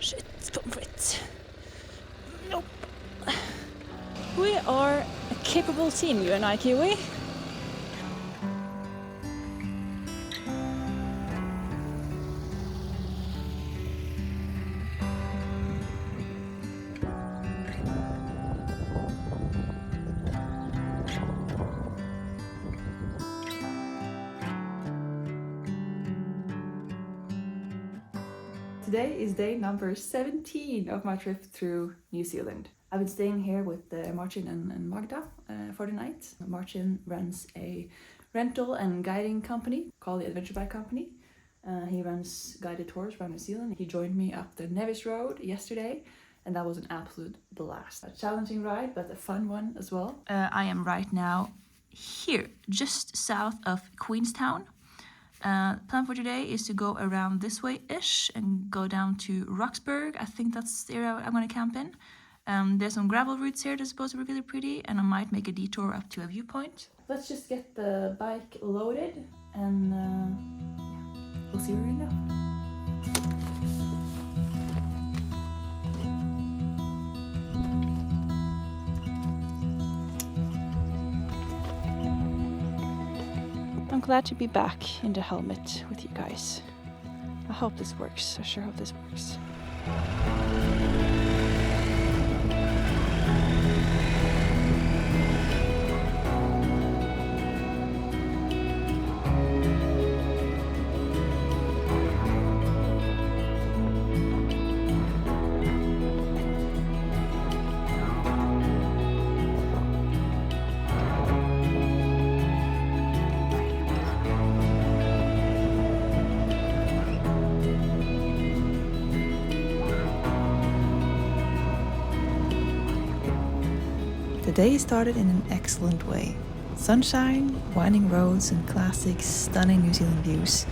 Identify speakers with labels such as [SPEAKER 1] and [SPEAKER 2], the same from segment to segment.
[SPEAKER 1] Shit, pommes frites. Nope. We are a capable team, you and I, Kiwi. Today is day number 17 of my trip through New Zealand. I've been staying here with Martin and Magda for the night. Martin runs a rental and guiding company called the Adventure Bike Company. He runs guided tours around New Zealand. He joined me up the Nevis Road yesterday, and that was an absolute blast. A challenging ride, but a fun one as well. I am right now here, just south of Queenstown. Plan for today is to go around this way-ish and go down to Roxburgh. I think that's the area I'm going to camp in. There's some gravel routes here that's supposed to be really pretty, and I might make a detour up to a viewpoint. Let's just get the bike loaded and we'll see where we go. I'm glad to be back in the helmet with you guys. I hope this works. I sure hope this works.
[SPEAKER 2] The day started in an excellent way. Sunshine, winding roads, and classic, stunning New Zealand views.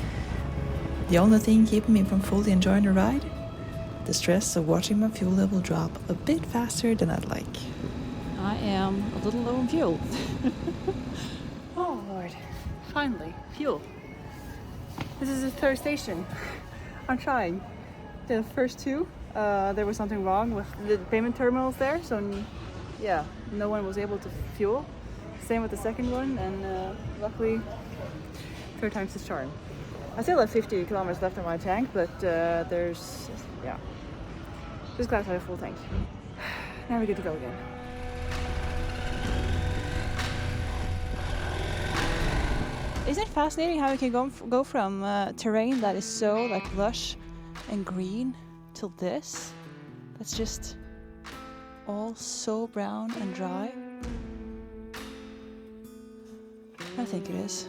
[SPEAKER 2] The only thing keeping me from fully enjoying the ride? The stress of watching my fuel level drop a bit faster than I'd like.
[SPEAKER 1] I am a little low on fuel. Oh Lord, finally, fuel. This is the third station. I'm trying. The first two, there was something wrong with the payment terminals there, so yeah, no one was able to fuel. Same with the second one, and luckily, third time's the charm. I still have 50 kilometers left in my tank, but just glad to have a full tank. Now we're good to go again. Isn't it fascinating how we can go from terrain that is so like lush and green till this? That's just all so brown and dry. I think it is.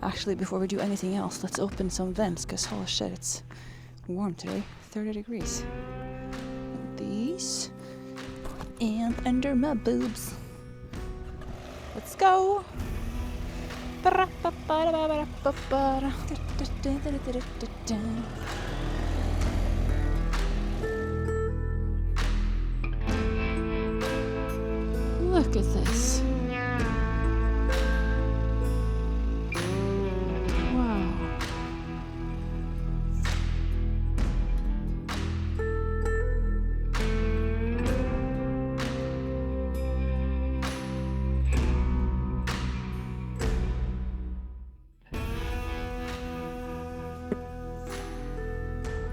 [SPEAKER 1] Actually, before we do anything else, let's open some vents, because holy shit, it's warm today, 30 degrees. And these, and under my boobs. Let's go! Look at this. Wow.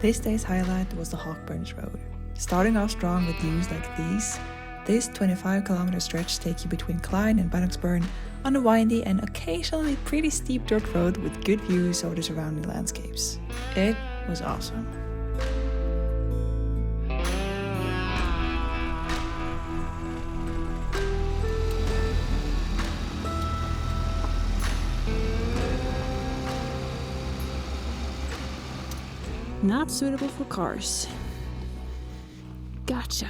[SPEAKER 2] This day's highlight was the Hawkburns Road. Starting off strong with views like these, this 25-kilometer stretch takes you between Clyde and Bannocksburn on a windy and occasionally pretty steep dirt road with good views over the surrounding landscapes. It was awesome.
[SPEAKER 1] Not suitable for cars. Gotcha.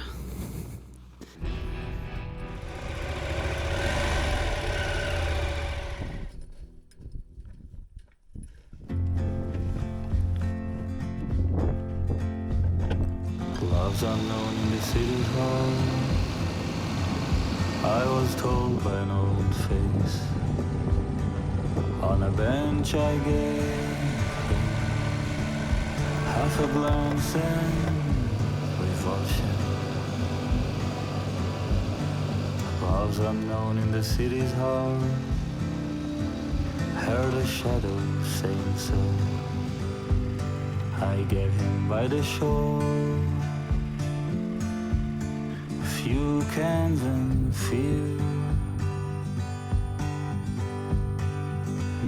[SPEAKER 3] Love's unknown in the city hall. I was told by an old face. On a bench I gave half a glance and revulsion. Loves unknown in the city's heart. Heard a shadow saying so. I gave him by the shore a few cans and fear.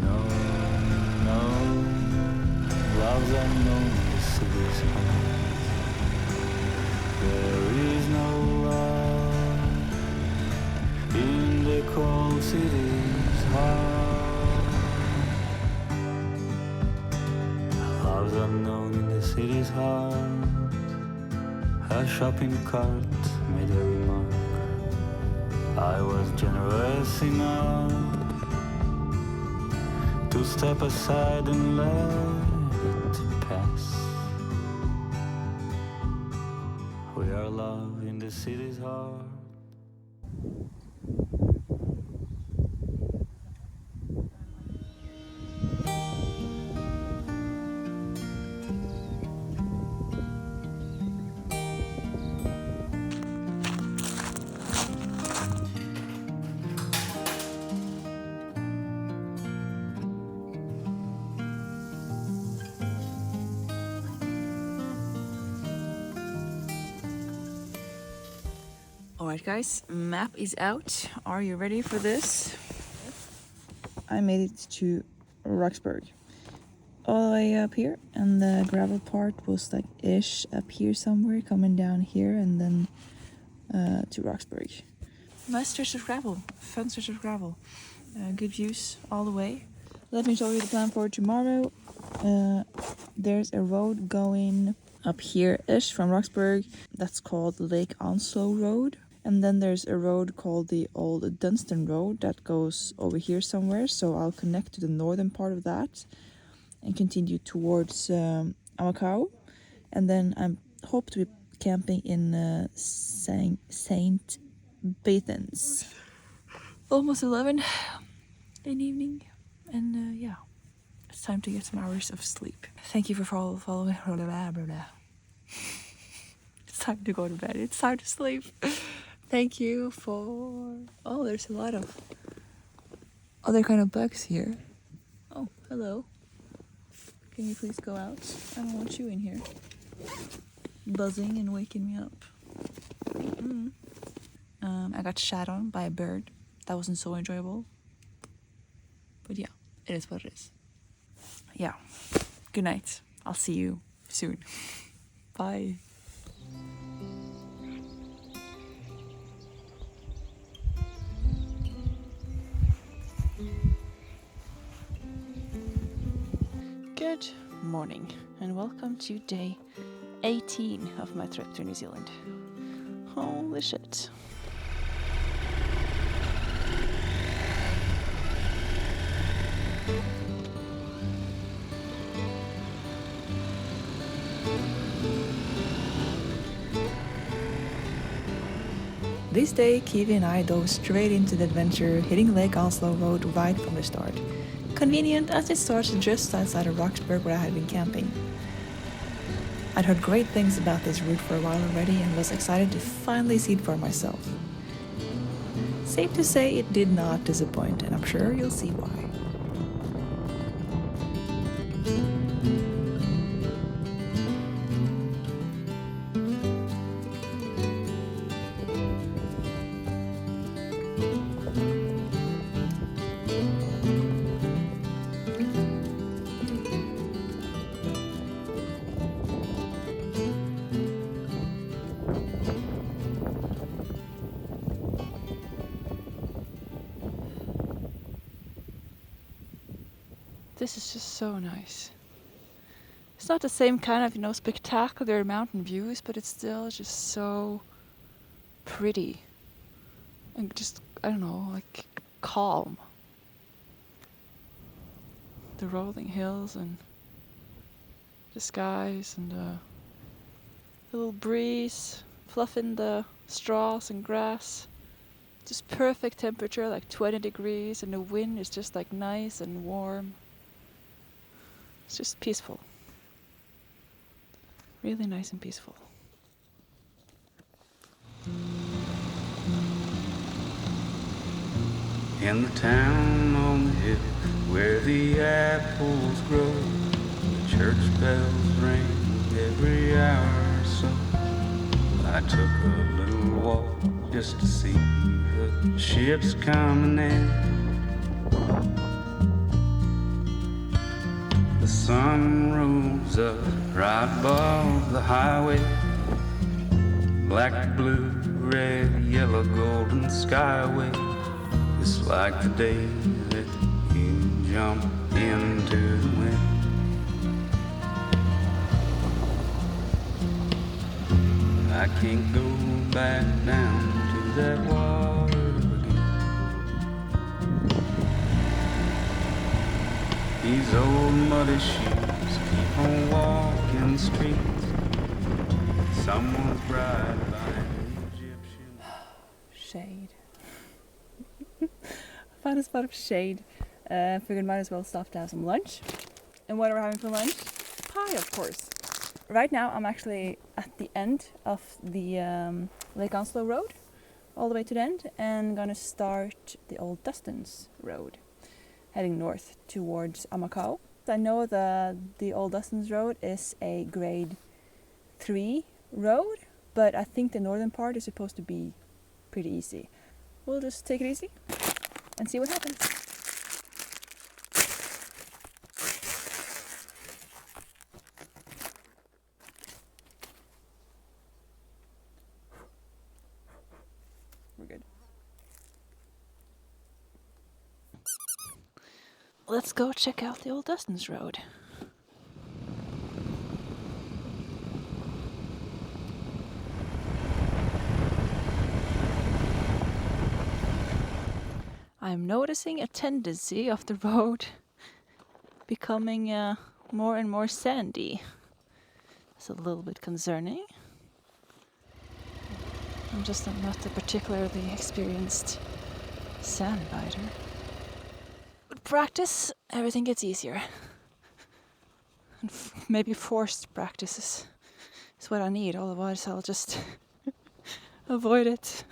[SPEAKER 3] No, no, love's unknown in the city's heart. There is no love in the cold city's heart. Love's unknown in the city's heart. A shopping cart made a remark. I was generous enough to step aside and let it pass. We are love in the city's heart.
[SPEAKER 2] Alright guys, map is out. Are you ready for this? I made it to Roxburgh. All the way up here, and the gravel part was like ish up here somewhere, coming down here and then to Roxburgh. Nice stretch of gravel, fun stretch of gravel. Good views all the way. Let me show you the plan for tomorrow. There's a road going up here-ish from Roxburgh. That's called Lake Onslow Road. And then there's a road called the Old Dunstan Road that goes over here somewhere. So I'll connect to the northern part of that and continue towards Amakau. And then I hope to be camping in Saint Bathans. Almost 11 in the evening. And yeah, it's time to get some hours of sleep. Thank you for following. It's time to go to bed. It's time to sleep. Thank you for... Oh, there's a lot of other kind of bugs here. Oh, hello. Can you please go out? I don't want you in here. Buzzing and waking me up. I got shat on by a bird. That wasn't so enjoyable. But yeah, it is what it is. Yeah. Good night. I'll see you soon. Bye. Good morning and welcome to day 18 of my trip to New Zealand. Holy shit. This day, Kiwi and I dove straight into the adventure, hitting Lake Onslow Road right from the start. Convenient as it starts just outside of Roxburgh where I had been camping. I'd heard great things about this route for a while already and was excited to finally see it for myself. Safe to say it did not disappoint, and I'm sure you'll see why. This is just so nice. It's not the same kind of, spectacular mountain views, but it's still just so pretty. And just, I don't know, like calm. The rolling hills and the skies and the little breeze fluffing the straws and grass. Just perfect temperature, like 20 degrees, and the wind is just like nice and warm. It's just peaceful. Really nice and peaceful.
[SPEAKER 3] In the town on the hill where the apples grow, the church bells ring every hour or so. I took a little walk just to see the ships coming in. The sun rose up right above the highway. Black, blue, red, yellow, golden skyway. It's like the day that you jump into the wind. I can't go back down to that water again. These old muddy shoes keep on walking the streets. Someone's bride buying Egyptian.
[SPEAKER 1] Shade. I found a spot of shade. Figured might as well stop to have some lunch. And what are we having for lunch? Pie, of course. Right now I'm actually at the end of the Lake Onslow Road, all the way to the end, and gonna start the Old Dustins Road, heading north towards Amakau. I know the Old Dustins Road is a grade 3 road, but I think the northern part is supposed to be pretty easy. We'll just take it easy and see what happens. We're good.
[SPEAKER 2] Let's go check out the Old Dustins Road. I'm noticing a tendency of the road becoming more and more sandy. It's a little bit concerning. I'm just not a particularly experienced sandbiter. With practice, everything gets easier. And maybe forced practice is what I need, otherwise I'll just avoid it.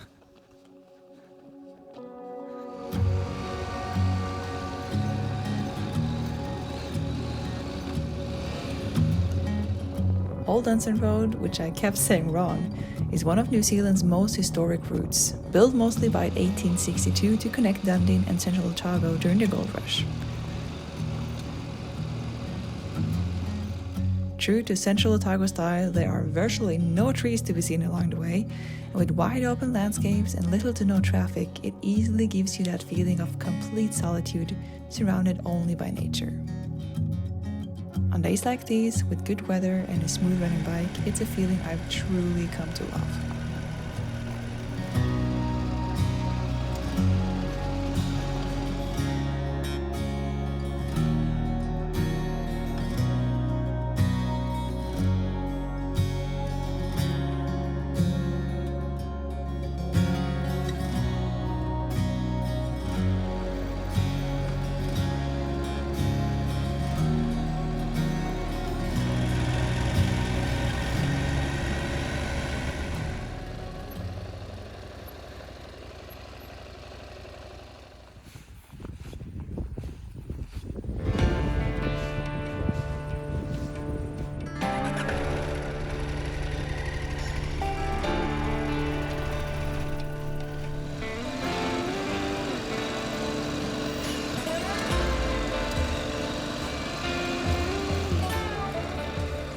[SPEAKER 2] Old Dunstan Road, which I kept saying wrong, is one of New Zealand's most historic routes, built mostly by 1862 to connect Dunedin and central Otago during the gold rush. True to central Otago style, there are virtually no trees to be seen along the way, and with wide open landscapes and little to no traffic, it easily gives you that feeling of complete solitude, surrounded only by nature. On days like these, with good weather and a smooth running bike, it's a feeling I've truly come to love.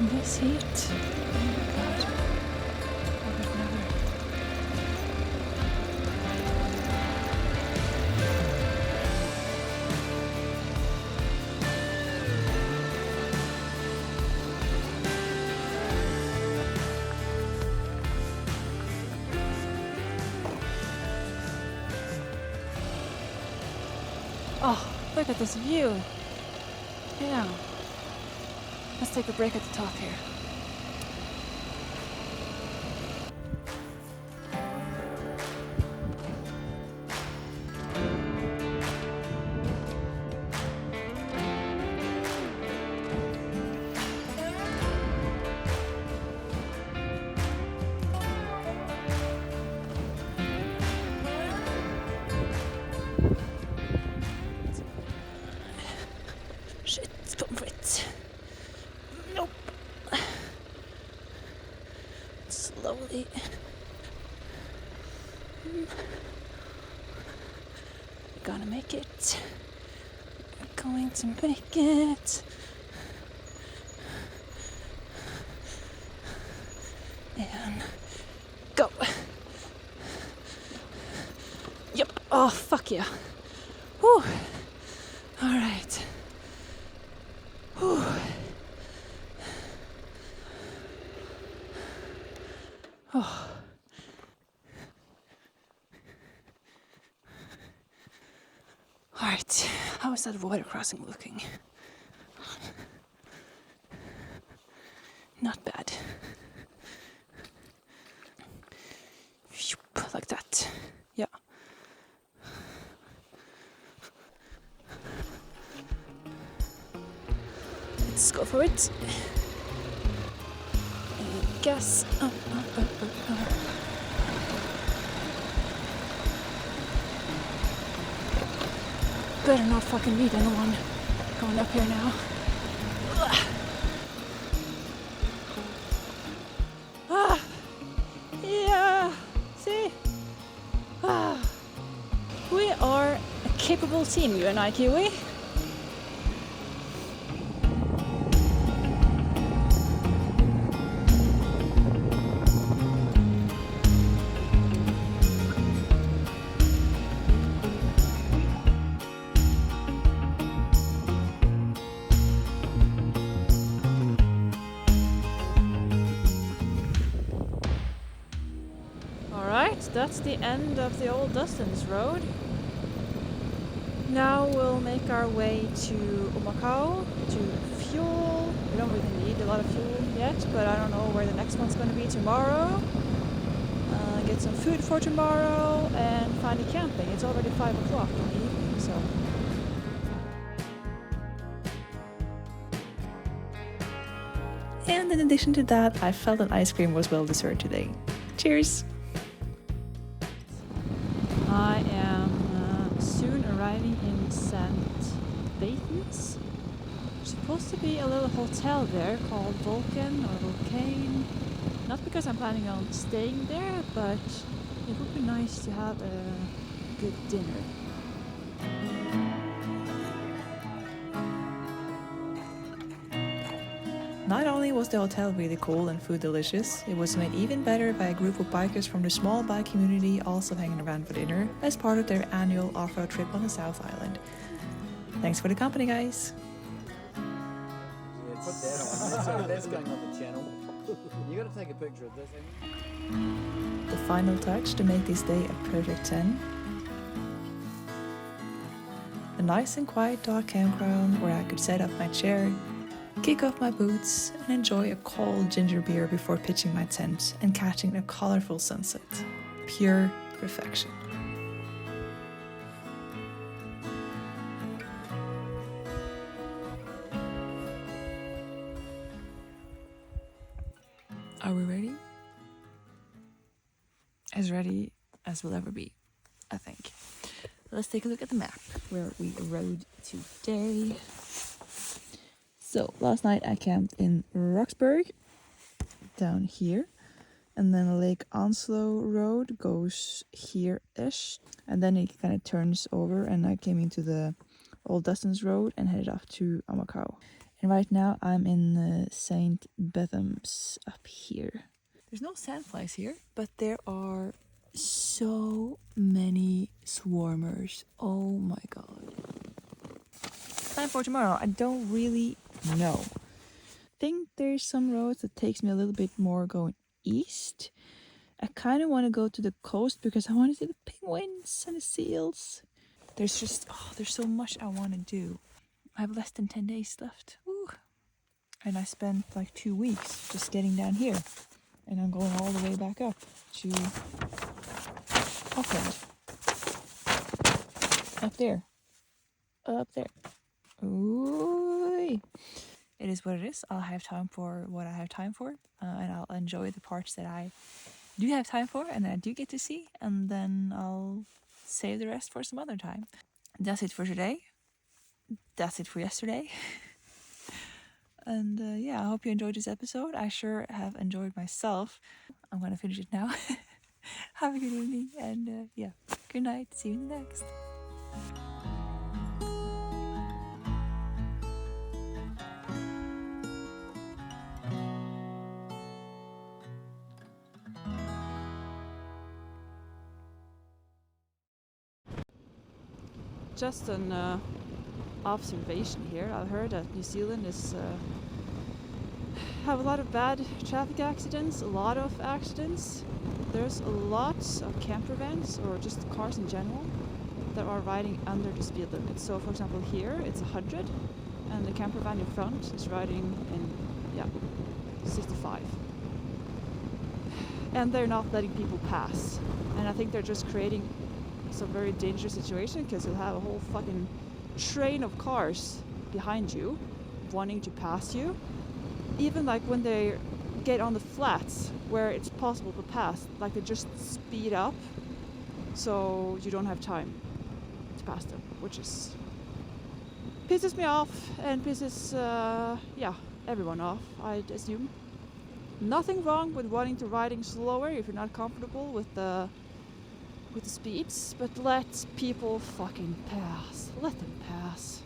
[SPEAKER 2] This heat. Oh my god. I would never. Oh, look at this view. Yeah. Let's take a break at the top here. slowly. We're gonna make it. We're going to make it. And go. Yep. Oh, fuck yeah. Whew. All right. Whew. Oh. All right. How is that water crossing looking? Not bad. Like that. Yeah. Let's go for it. And gas. Better not fucking meet anyone going up here now. Yeah. See? We are a capable team, you and I, Kiwi. Alright, that's the end of the Old Dustins Road. Now we'll make our way to Omakau to fuel. We don't really need a lot of fuel yet, but I don't know where the next one's going to be tomorrow. Get some food for tomorrow and find a camping. It's already 5 o'clock in the evening, so.
[SPEAKER 1] And in addition to that, I felt that ice cream was well deserved today. Cheers!
[SPEAKER 2] I am soon arriving in St. Bathans. There's supposed to be a little hotel there called Vulcan or Vulcane. Not because I'm planning on staying there, but it would be nice to have a good dinner.
[SPEAKER 1] Not only was the hotel really cool and food delicious, it was made even better by a group of bikers from the small bike community also hanging around for dinner as part of their annual off-road trip on the South Island. Thanks for the company, guys!
[SPEAKER 4] Yeah, put that on. That's going on the channel. You got to take a picture of this.
[SPEAKER 1] The final touch to make this day a perfect 10. A nice and quiet dark campground where I could set up my chair, kick off my boots, and enjoy a cold ginger beer before pitching my tent and catching a colorful sunset. Pure perfection. Are we ready? As ready as we'll ever be, I think. Let's take a look at the map where we rode today. So last night I camped in Roxburgh, down here, and then Lake Onslow Road goes here-ish, and then it kind of turns over, and I came into the Old Dustins Road and headed off to Omakau. And right now I'm in St. Bethams up here. There's no sandflies here, but there are so many swarmers. Oh my god. Time for tomorrow. I don't really know. I think there's some roads that takes me a little bit more going east. I kind of want to go to the coast because I want to see the penguins and the seals. There's just, there's so much I want to do. I have less than 10 days left. Woo. And I spent like 2 weeks just getting down here. And I'm going all the way back up to Auckland. Up there. Up there. Ooh. It is what it is. I'll have time for what I have time for. And I'll enjoy the parts that I do have time for and that I do get to see. And then I'll save the rest for some other time. That's it for today. That's it for yesterday. And yeah, I hope you enjoyed this episode. I sure have enjoyed myself.
[SPEAKER 2] I'm gonna finish it now. Have a good evening, and yeah, good night. See you in the next.
[SPEAKER 5] Just an observation here. I've heard that New Zealand is have a lot of bad traffic accidents, a lot of accidents. There's a lot of camper vans or just cars in general that are riding under the speed limit. So for example here it's 100 and the camper van in front is riding in 65. And they're not letting people pass. And I think they're just creating some very dangerous situation because you'll have a whole fucking train of cars behind you wanting to pass you. Even like when they get on the flats where it's possible to pass, like they just speed up so you don't have time to pass them, which is pisses me off and pisses everyone off, I'd assume. Nothing wrong with wanting to riding slower if you're not comfortable with the speeds, but let people fucking pass. Let them pass.